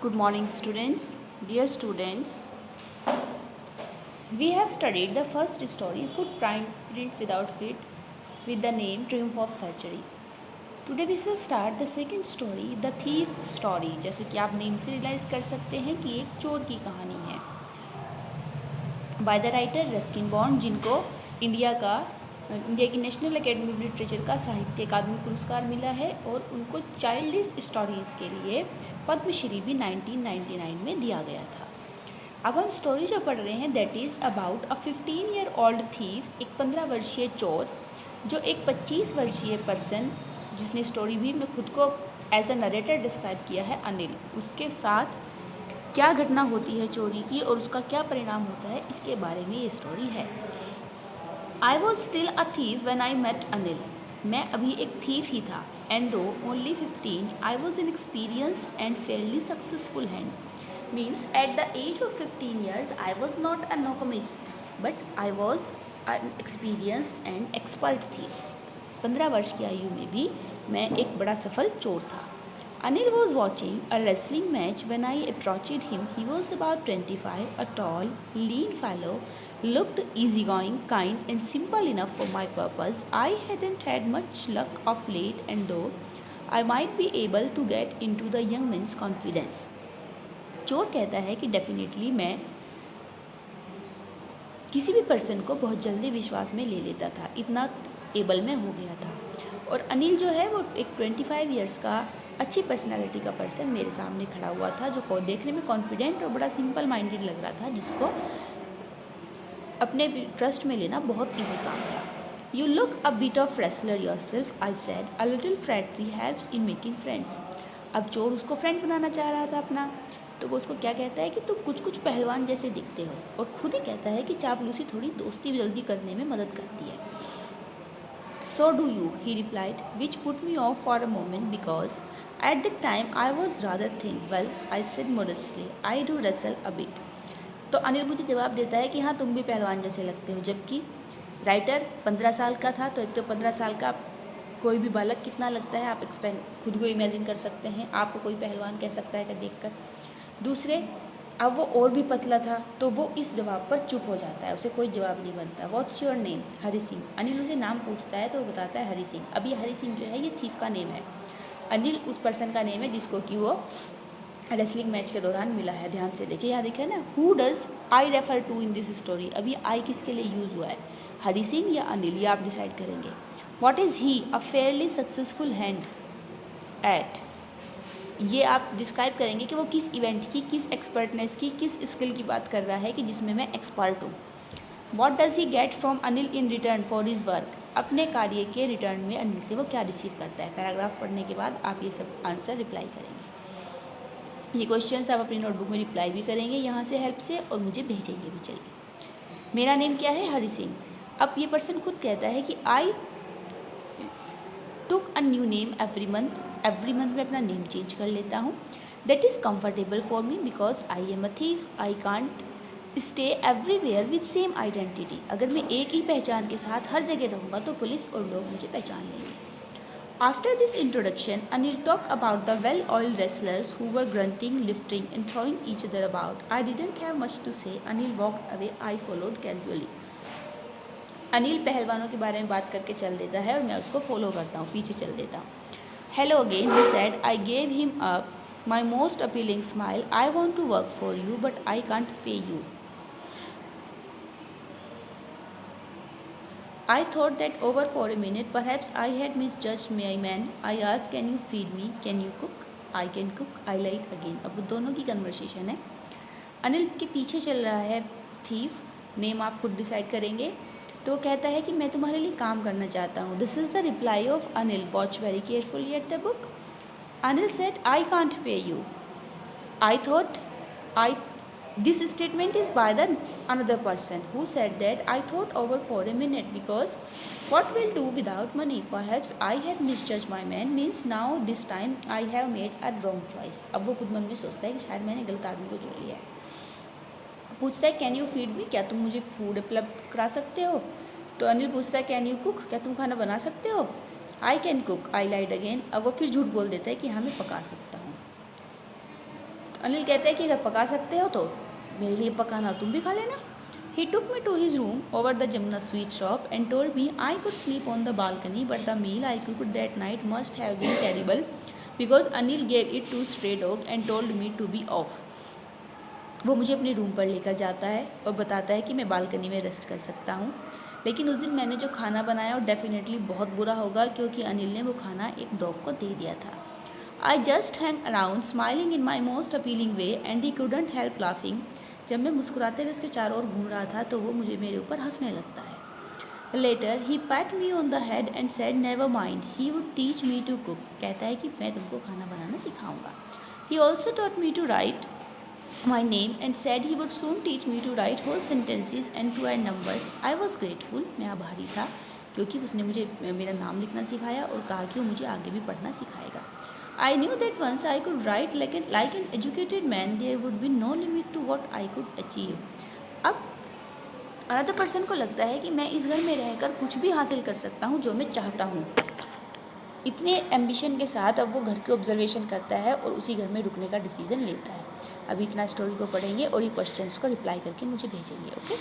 Good morning, students. Dear students, we have studied the first story, Footprints Without Feet, with the name Triumph of Surgery. Today we shall start the second story, The Thief Story. जैसे कि आप name से realise कर सकते हैं कि एक चोर की कहानी है by the writer Ruskin bond, जिनको इंडिया की नेशनल एकेडमी ऑफ लिटरेचर का साहित्य अकादमी पुरस्कार मिला है और उनको चाइल्डिश स्टोरीज़ के लिए पद्मश्री भी 1999 में दिया गया था। अब हम स्टोरी जो पढ़ रहे हैं that is about a 15-year-old thief, एक 15 वर्षीय चोर जो एक 25 वर्षीय पर्सन, जिसने स्टोरी भी में खुद को एज अ नरेटर डिस्क्राइब किया है, अनिल, उसके साथ क्या घटना होती है चोरी की और उसका क्या परिणाम होता है, इसके बारे में ये स्टोरी है। I was still a thief when I met Anil. मैं अभी एक थीफ ही था। And though only 15 I was an experienced and fairly successful hand. Means at the age of 15 years I was not a novice but I was an experienced and expert thief. 15 वर्ष की आयु में भी मैं एक बड़ा सफल चोर था। Anil was watching a wrestling match when I approached him. He was about 25, a tall, lean fellow, looked easygoing, kind, and simple enough for my purpose. I hadn't had much luck of late, and though I might be able to get into the young man's confidence. चोर कहता है कि definitely मैं किसी भी person को बहुत जल्दी विश्वास में ले लेता था, इतना एबल में हो गया था। और अनिल जो है वो एक 25 ईयर्स का अच्छी पर्सनालिटी का पर्सन मेरे सामने खड़ा हुआ था, जो देखने में कॉन्फिडेंट और बड़ा सिंपल माइंडेड लग रहा था, जिसको अपने ट्रस्ट में लेना बहुत ईजी काम था। You look a bit of wrestler your self, I said, a little flattery helps in making friends. अब चोर उसको फ्रेंड बनाना चाह रहा था अपना, तो वो उसको क्या कहता है कि तुम कुछ कुछ पहलवान जैसे दिखते हो, और खुद ही कहता है कि चापलूसी थोड़ी दोस्ती जल्दी करने में मदद करती है। So do you, he replied, which put me off for a moment because at that time I was rather thin. Well, I said modestly, I do wrestle a bit. तो अनिल मुझे जवाब देता है कि हाँ तुम भी पहलवान जैसे लगते हो, जबकि राइटर 15 साल का था, तो एक तो 15 साल का कोई भी बालक कितना लगता है आप खुद को इमेजिन कर सकते हैं, आपको कोई पहलवान कह सकता है क्या देखकर। दूसरे, अब वो और भी पतला था, तो वो इस जवाब पर चुप हो जाता है, उसे कोई जवाब नहीं बनता। What's your name? Hari Singh. Anil उसे नाम पूछता है तो वो बताता है हरी सिंह। अब ये हरी सिंह जो है ये थीफ का नेम है। अनिल उस पर्सन का नेम है जिसको कि वो रेसलिंग मैच के दौरान मिला है। ध्यान से देखिए, यहाँ देखिए ना, who does I refer to in this story. अब ये आई किसके लिए यूज़ हुआ है, हरी सिंह या अनिल, ये आप डिसाइड करेंगे। What is he? A fairly successful hand eight, ये आप डिस्क्राइब करेंगे कि वो किस इवेंट की, किस एक्सपर्टनेस की, किस स्किल की बात कर रहा है कि जिसमें मैं एक्सपर्ट हूँ। What does he get from Anil in return for his work, अपने कार्य के रिटर्न में अनिल से वो क्या रिसीव करता है। पैराग्राफ पढ़ने के बाद आप ये सब आंसर रिप्लाई करेंगे। ये क्वेश्चंस आप अपनी नोटबुक में रिप्लाई भी करेंगे यहाँ से हेल्प से, और मुझे भेजेंगे भी। चलिए, मेरा नेम क्या है? हरी सिंह। अब ये पर्सन खुद कहता है कि I took a new name every month में अपना नेम चेंज कर लेता हूँ। That is comfortable for me because I am a thief, I can't stay everywhere with same identity. अगर मैं एक ही पहचान के साथ हर जगह रहूँगा तो पुलिस और लोग मुझे पहचान लेंगे। After this introduction Anil talk about the well oiled wrestlers who were grunting, lifting and throwing each other about. I didn't have much to say. Anil walked away, I followed casually. Anil पहलवानों के बारे में बात करके चल देता है और मैं उसको फॉलो करता हूँ, पीछे चल देता हूँ। Hello again, he said. I gave him up my most appealing smile. I want to work for you but I can't pay you. I thought that over for a minute. Perhaps I had misjudged my man. I asked, can you feed me? Can you cook? I can cook. I lied again. अब वो दोनों की conversation है। अनिल के पीछे चल रहा है थीफ, नेम आप खुद डिसाइड करेंगे। तो वो कहता है कि मैं तुम्हारे लिए काम करना चाहता हूँ। This is the reply off Anil. Watch very carefully at the book. Anil said, I can't pay you. I thought I this statement is by the another person who said that I thought over for a minute because what will do without money? Perhaps I had misjudged my man, means now this time I have made a wrong choice. अब वो खुद मन में सोचता है कि शायद मैंने गलत आदमी को चुन लिया है। पूछता है कैन यू फीड मी, क्या तुम मुझे फूड उपलब्ध करा सकते हो। तो अनिल पूछता है कैन यू कुक, क्या तुम खाना बना सकते हो। I can cook, I lied again. अब वो फिर झूठ बोल देता है कि हाँ मैं पका सकता हूँ। अनिल कहता है कि अगर पका सकते हो तो मेरे लिए पकाना और तुम भी खा लेना। He took me to his room over the Jamuna sweet shop and told me I could sleep on the balcony, but the meal I cooked that night must have been terrible because Anil gave it to stray dog and told me to be off. वो मुझे अपने room पर लेकर जाता है और बताता है कि मैं बालकनी में रेस्ट कर सकता हूँ, लेकिन उस दिन मैंने जो खाना बनाया वो डेफिनेटली बहुत बुरा होगा क्योंकि अनिल ने वो खाना एक डॉग को दे दिया था। I just hung around smiling in my most appealing way and he couldn't help laughing. जब मैं मुस्कुराते हुए उसके चारों ओर घूम रहा था तो वो मुझे मेरे ऊपर हंसने लगता है। Later he patted me on the head and said never mind, he would teach me to cook. कहता है कि मैं तुमको खाना बनाना सिखाऊंगा। He also taught me to write my name and said he would soon teach me to write whole sentences and to add numbers. I was grateful. मैं आभारी था क्योंकि उसने मुझे मेरा नाम लिखना सिखाया और कहा कि वो मुझे आगे भी पढ़ना सिखाएगा। I knew that once I could write like an educated man, there would be no limit to what I could achieve. अब अनदर पर्सन को लगता है कि मैं इस घर में रहकर कुछ भी हासिल कर सकता हूँ जो मैं चाहता हूँ। इतने एम्बिशन के साथ अब वो घर के ऑब्जर्वेशन करता है और उसी घर में रुकने का डिसीजन लेता है। अभी इतना स्टोरी को पढ़ेंगे और ये क्वेश्चंस को रिप्लाई करके मुझे भेजेंगे। ओके।